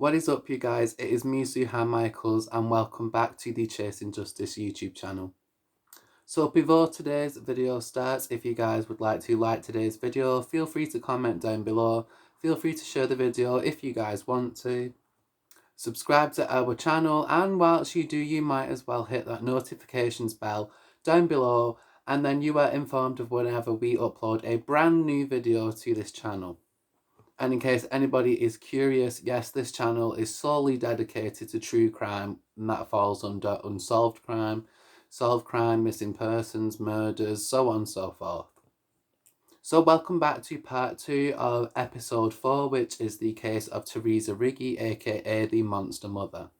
What is up, you guys? It is me, Suhan Michaels, and welcome back to the Chasing Justice YouTube channel. So before today's video starts, if you guys would like to like today's video, feel free to comment down below. Feel free to share the video if you guys want to. Subscribe to our channel, and whilst you do, you might as well hit that notifications bell down below, and then you are informed of whenever we upload a brand new video to this channel. And in case anybody is curious, yes, this channel is solely dedicated to true crime, and that falls under unsolved crime, solved crime, missing persons, murders, so on and so forth. So welcome back to part 2 of episode 4, which is the case of Theresa Riggi, aka the Monster Mother.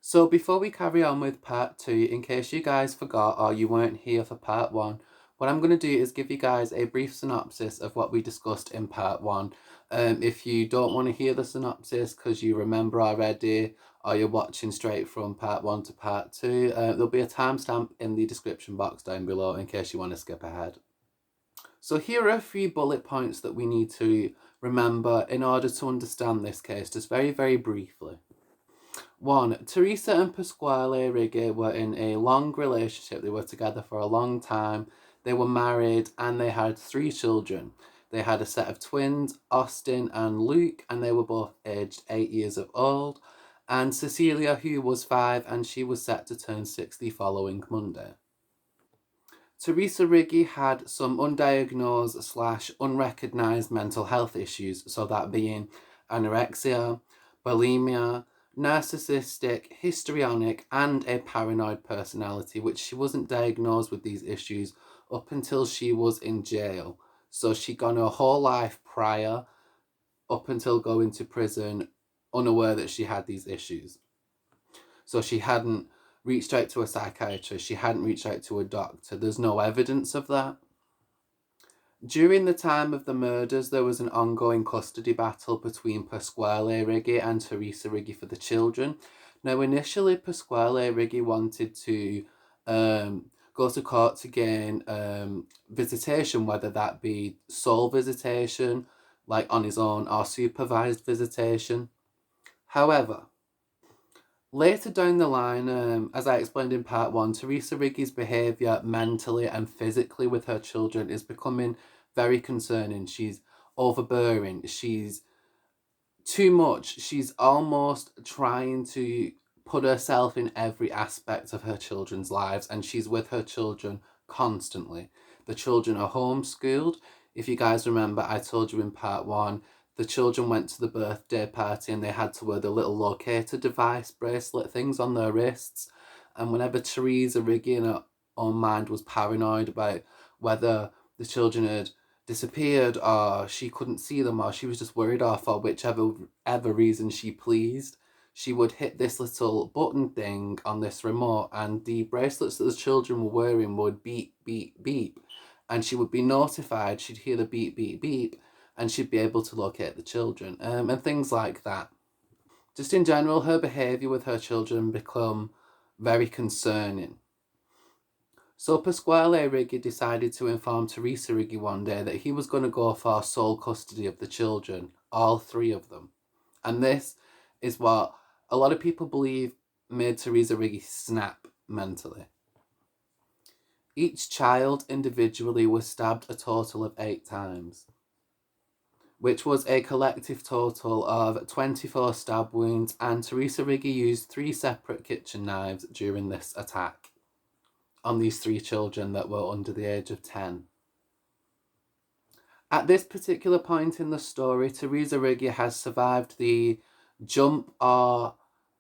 So before we carry on with part 2, in case you guys forgot or you weren't here for part 1, what I'm going to do is give you guys a brief synopsis of what we discussed in part 1. If you don't want to hear the synopsis because you remember already, or you're watching straight from part 1 to part 2, there'll be a timestamp in the description box down below in case you want to skip ahead. So here are a few bullet points that we need to remember in order to understand this case, just very, very briefly. 1. Theresa and Pasquale Riggi were in a long relationship. They were together for a long time. They were married and they had 3 children. They had a set of twins, Austin and Luke, and they were both aged 8 years of old. And Cecilia, who was 5, and she was set to turn 6 the following Monday. Theresa Riggi had some undiagnosed / unrecognised mental health issues, so that being anorexia, bulimia, narcissistic, histrionic, and a paranoid personality, which she wasn't diagnosed with these issues up until she was in jail. So she'd gone her whole life prior, up until going to prison, unaware that she had these issues. So she hadn't reached out to a psychiatrist, she hadn't reached out to a doctor. There's no evidence of that. During the time of the murders, there was an ongoing custody battle between Pasquale Riggi and Theresa Riggi for the children. Now, initially, Pasquale Riggi wanted to go to court to gain visitation, whether that be sole visitation, like on his own, or supervised visitation. However, later down the line, as I explained in part 1, Theresa Riggi's behaviour mentally and physically with her children is becoming very concerning. She's overbearing. She's too much. She's almost trying to put herself in every aspect of her children's lives, and she's with her children constantly. The children are homeschooled. If you guys remember, I told you in part 1, the children went to the birthday party and they had to wear the little locator device bracelet things on their wrists. And whenever Theresa Riggi in her own mind was paranoid about whether the children had disappeared or she couldn't see them or she was just worried off for whichever reason she pleased, she would hit this little button thing on this remote and the bracelets that the children were wearing would beep, beep, beep. And she would be notified, she'd hear the beep, beep, beep, and she'd be able to locate the children, and things like that. Just in general, her behaviour with her children become very concerning. So Pasquale Riggi decided to inform Theresa Riggi one day that he was going to go for sole custody of the children, all 3 of them. And this is what a lot of people believe made Theresa Riggi snap mentally. Each child individually was stabbed a total of 8 times, which was a collective total of 24 stab wounds, and Theresa Riggi used 3 separate kitchen knives during this attack on these 3 children that were under the age of 10. At this particular point in the story, Theresa Riggi has survived the jump or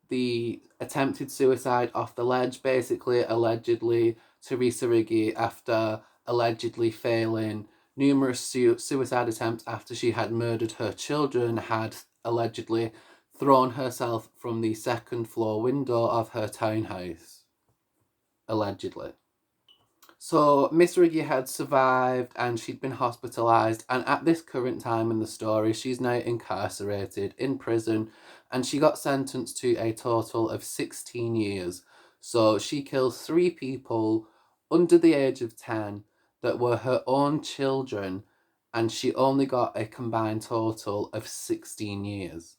the attempted suicide off the ledge. Basically, allegedly, Theresa Riggi, after allegedly failing numerous suicide attempts after she had murdered her children, had allegedly thrown herself from the 2nd floor window of her townhouse. Allegedly. So Miss Riggi had survived and she'd been hospitalised, and at this current time in the story, she's now incarcerated in prison, and she got sentenced to a total of 16 years. So she killed 3 people under the age of 10 that were her own children, and she only got a combined total of 16 years.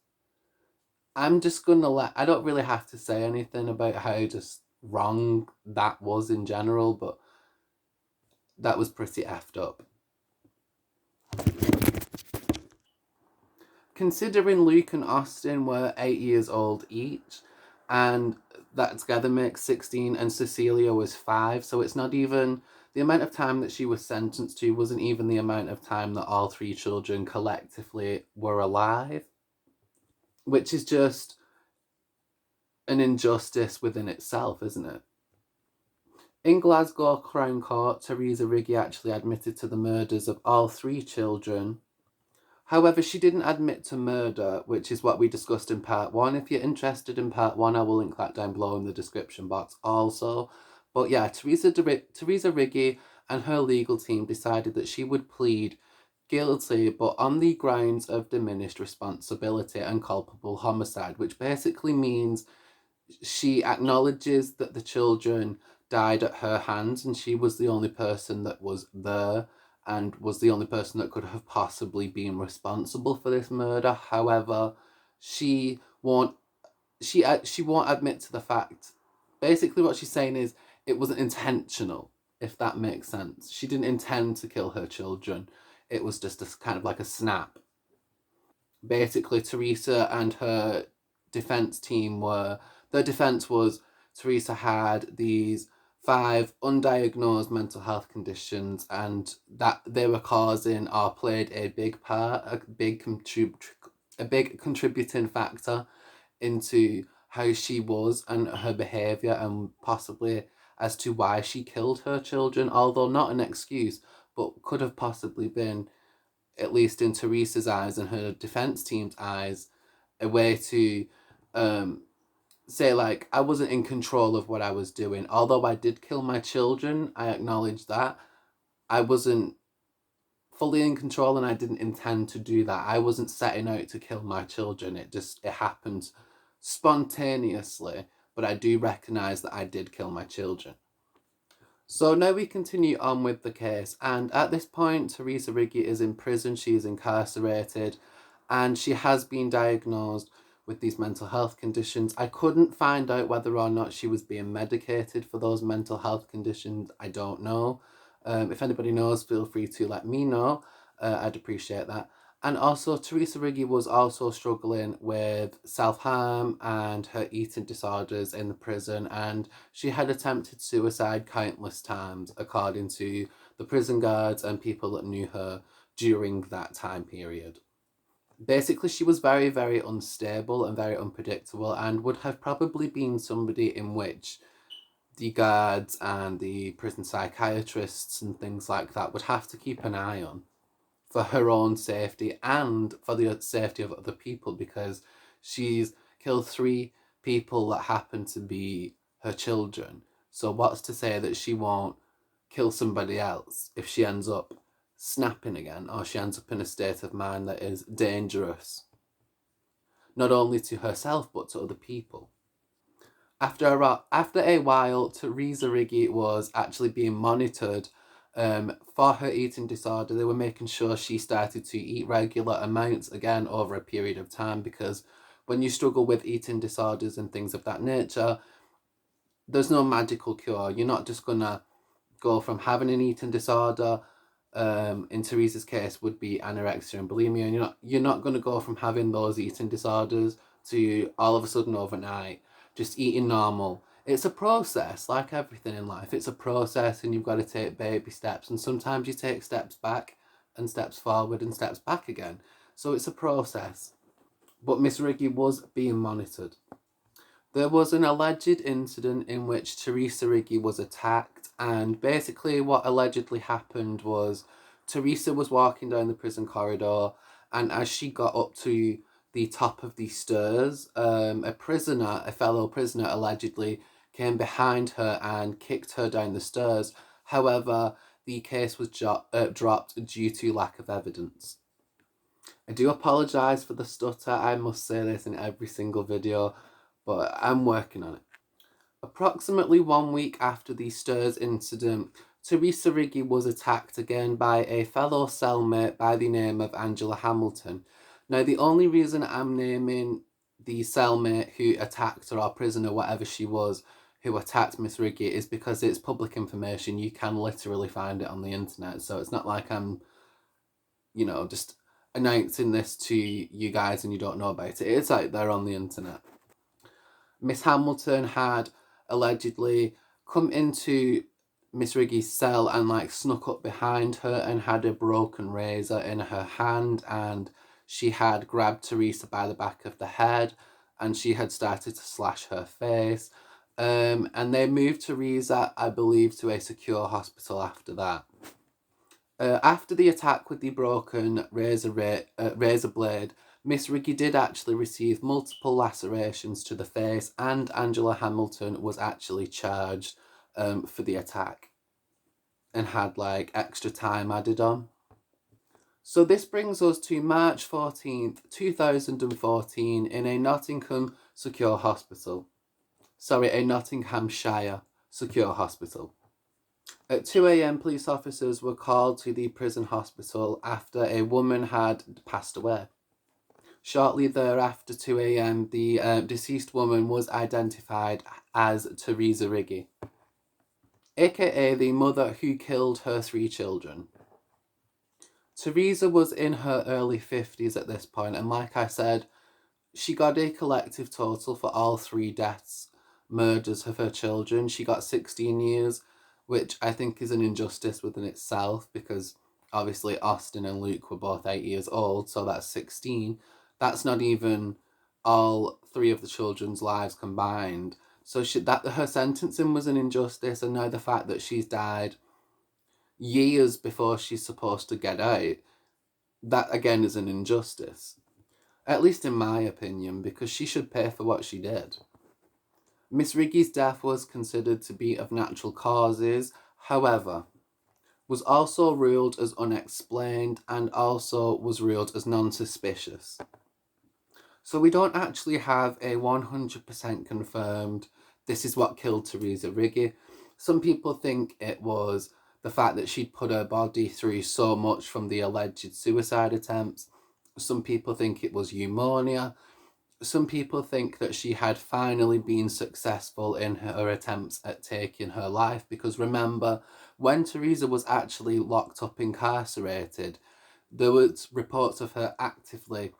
I'm just gonna I don't really have to say anything about how just wrong that was in general, but that was pretty effed up. Considering Luke and Austin were 8 years old each, and that together makes 16, and Cecilia was 5, so it's not even the amount of time that she was sentenced to wasn't even the amount of time that all 3 children collectively were alive, which is just an injustice within itself, isn't it? In Glasgow Crown Court, Theresa Riggi actually admitted to the murders of all 3 children. However, she didn't admit to murder, which is what we discussed in part 1. If you're interested in part 1, I will link that down below in the description box also. But yeah, Theresa Riggi and her legal team decided that she would plead guilty, but on the grounds of diminished responsibility and culpable homicide, which basically means she acknowledges that the children died at her hands and she was the only person that was there and was the only person that could have possibly been responsible for this murder. However, she won't she won't admit to the fact. Basically what she's saying is it wasn't intentional, if that makes sense. She didn't intend to kill her children. It was just a kind of like a snap. Basically, Theresa and her defense team were, their defense was Theresa had these 5 undiagnosed mental health conditions and that they were causing or played a big part, a big contributing factor into how she was and her behaviour, and possibly as to why she killed her children, although not an excuse, but could have possibly been, at least in Theresa's eyes and her defense team's eyes, a way to say, like, I wasn't in control of what I was doing. Although I did kill my children, I acknowledge that. I wasn't fully in control and I didn't intend to do that. I wasn't setting out to kill my children. It happened spontaneously, but I do recognise that I did kill my children. So now we continue on with the case, and at this point Theresa Riggi is in prison. She is incarcerated and she has been diagnosed with these mental health conditions. I couldn't find out whether or not she was being medicated for those mental health conditions. I don't know. If anybody knows, feel free to let me know. I'd appreciate that. And also, Theresa Riggi was also struggling with self-harm and her eating disorders in the prison, and she had attempted suicide countless times, according to the prison guards and people that knew her during that time period. Basically, she was very, very unstable and very unpredictable, and would have probably been somebody in which the guards and the prison psychiatrists and things like that would have to keep an eye on for her own safety and for the safety of other people, because she's killed 3 people that happen to be her children. So what's to say that she won't kill somebody else if she ends up snapping again, or she ends up in a state of mind that is dangerous, not only to herself but to other people. After a while, Theresa Riggi was actually being monitored for her eating disorder. They were making sure she started to eat regular amounts again over a period of time, because when you struggle with eating disorders and things of that nature, there's no magical cure. You're not just gonna go from having an eating disorder, in Theresa's case would be anorexia and bulimia, and you're not going to go from having those eating disorders to all of a sudden overnight just eating normal. It's a process, like everything in life. It's a process, and you've got to take baby steps, and sometimes you take steps back and steps forward and steps back again. So it's a process. But Miss Riggi was being monitored. There was an alleged incident in which Theresa Riggi was attacked, and basically what allegedly happened was Theresa was walking down the prison corridor, and as she got up to the top of the stairs, a fellow prisoner allegedly came behind her and kicked her down the stairs. However, the case was dropped due to lack of evidence. I do apologise for the stutter. I must say this in every single video, but I'm working on it. Approximately 1 week after the stairs incident, Theresa Riggi was attacked again by a fellow cellmate by the name of Angela Hamilton. Now, the only reason I'm naming the cellmate who attacked her, or prisoner, whatever she was, who attacked Miss Riggi, is because it's public information. You can literally find it on the internet. So it's not like I'm, just announcing this to you guys and you don't know about it. It's out there on the internet. Miss Hamilton had allegedly come into Miss Riggi's cell and snuck up behind her and had a broken razor in her hand, and she had grabbed Theresa by the back of the head and she had started to slash her face. And they moved Theresa, I believe, to a secure hospital after that. After the attack with the broken razor blade, Miss Riggi did actually receive multiple lacerations to the face, and Angela Hamilton was actually charged for the attack and had extra time added on. So this brings us to March 14th, 2014 in a Nottinghamshire secure hospital. At 2 a.m, police officers were called to the prison hospital after a woman had passed away. Shortly thereafter, 2 a.m, the deceased woman was identified as Theresa Riggi, aka the mother who killed her 3 children. Theresa was in her early 50s at this point, and like I said, she got a collective total for all 3 murders of her children. She got 16 years, which I think is an injustice within itself, because obviously Austin and Luke were both 8 years old, so that's 16. That's not even all 3 of the children's lives combined. So her sentencing was an injustice, and now the fact that she's died years before she's supposed to get out, that again is an injustice. At least in my opinion, because she should pay for what she did. Miss Riggi's death was considered to be of natural causes, however, was also ruled as unexplained and also was ruled as non-suspicious. So we don't actually have a 100% confirmed, this is what killed Theresa Riggi. Some people think it was the fact that she'd put her body through so much from the alleged suicide attempts. Some people think it was pneumonia. Some people think that she had finally been successful in her attempts at taking her life, because remember, when Theresa was actually locked up incarcerated, there was reports of her actively,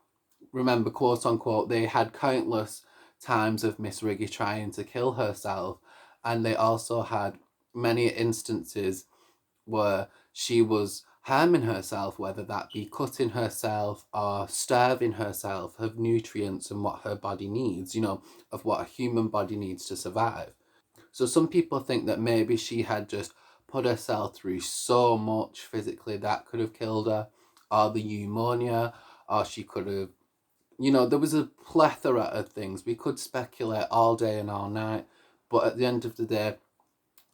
remember, quote unquote, they had countless times of Miss Riggi trying to kill herself, and they also had many instances where she was harming herself, whether that be cutting herself or starving herself of nutrients and what her body needs, of what a human body needs to survive. So some people think that maybe she had just put herself through so much physically that could have killed her, or the pneumonia, or she could have, there was a plethora of things. We could speculate all day and all night, but at the end of the day,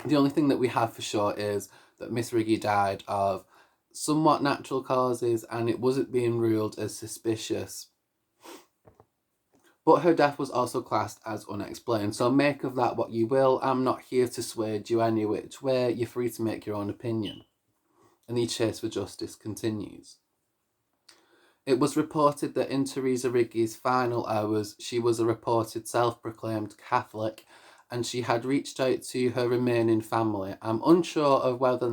the only thing that we have for sure is that Miss Riggi died of somewhat natural causes, and it wasn't being ruled as suspicious. But her death was also classed as unexplained, so make of that what you will. I'm not here to sway you any which way. You're free to make your own opinion. And the chase for justice continues. It was reported that in Theresa Riggi's final hours, she was a reported self-proclaimed Catholic, and she had reached out to her remaining family. I'm unsure of whether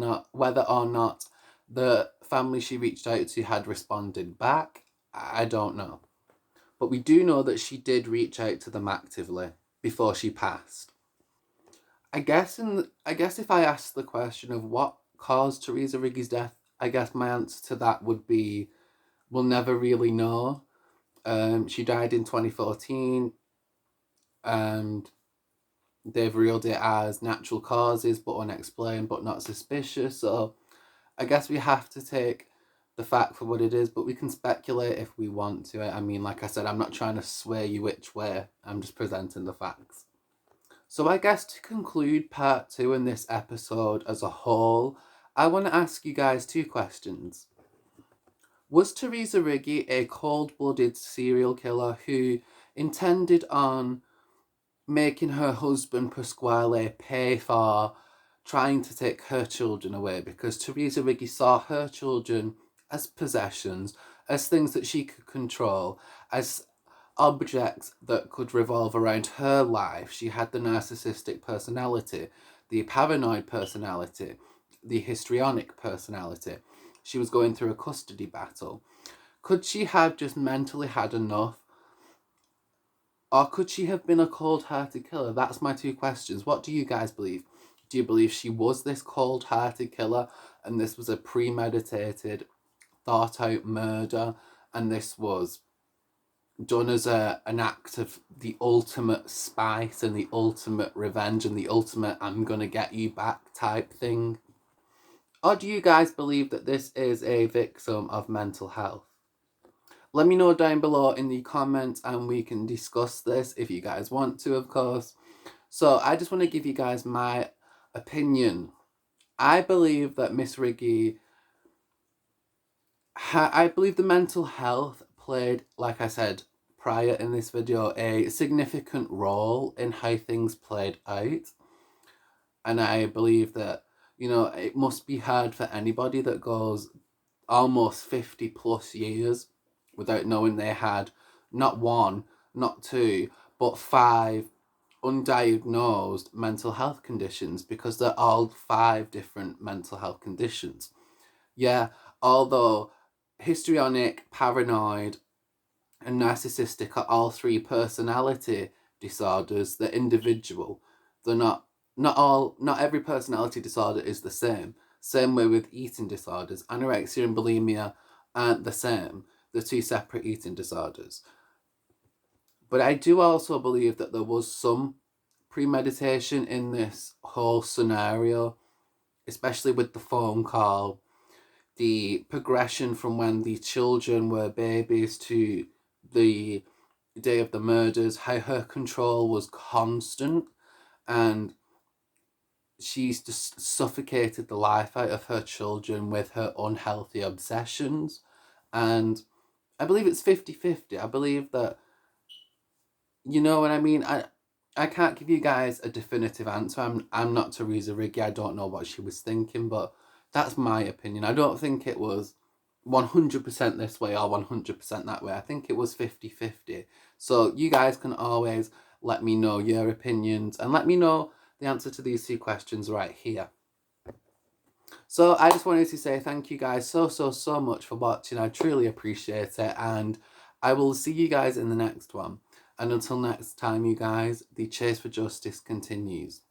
or not the family she reached out to had responded back. I don't know. But we do know that she did reach out to them actively before she passed. I guess if I asked the question of what caused Theresa Riggi's death, I guess my answer to that would be, we'll never really know. She died in 2014, and they've ruled it as natural causes but unexplained but not suspicious. So I guess we have to take the fact for what it is, but we can speculate if we want to. I mean, like I said, I'm not trying to sway you which way. I'm just presenting the facts. So I guess to conclude part 2 in this episode as a whole, I want to ask you guys 2 questions. Was Theresa Riggi a cold-blooded serial killer who intended on making her husband Pasquale pay for trying to take her children away, because Theresa Riggi saw her children as possessions, as things that she could control, as objects that could revolve around her life. She had the narcissistic personality, the paranoid personality, the histrionic personality. She was going through a custody battle. Could she have just mentally had enough? Or could she have been a cold-hearted killer? That's my two questions. What do you guys believe? Do you believe she was this cold-hearted killer and this was a premeditated, thought-out murder, and this was done as an act of the ultimate spite and the ultimate revenge and the ultimate I'm gonna get you back type thing? Or do you guys believe that this is a victim of mental health? Let me know down below in the comments and we can discuss this if you guys want to, of course. So I just want to give you guys my opinion. I believe that Miss Riggi, I believe the mental health played, like I said prior in this video, a significant role in how things played out. And I believe that, it must be hard for anybody that goes almost 50 plus years without knowing they had not one, not two, but 5 undiagnosed mental health conditions, because they're all 5 different mental health conditions. Yeah, although histrionic, paranoid, and narcissistic are all 3 personality disorders, they're individual. They're not every personality disorder is the same. Same way with eating disorders. Anorexia and bulimia aren't the same. They're 2 separate eating disorders. But I do also believe that there was some premeditation in this whole scenario, especially with the phone call, the progression from when the children were babies to the day of the murders, how her control was constant, and she's just suffocated the life out of her children with her unhealthy obsessions. And I believe it's 50-50. I believe that, you know what I mean? I can't give you guys a definitive answer. I'm not Theresa Riggi. I don't know what she was thinking, but that's my opinion. I don't think it was 100% this way or 100% that way. I think it was 50-50. So you guys can always let me know your opinions and let me know the answer to these 2 questions right here. So I just wanted to say thank you guys so much for watching. I truly appreciate it, and I will see you guys in the next one. And until next time, you guys, the chase for justice continues.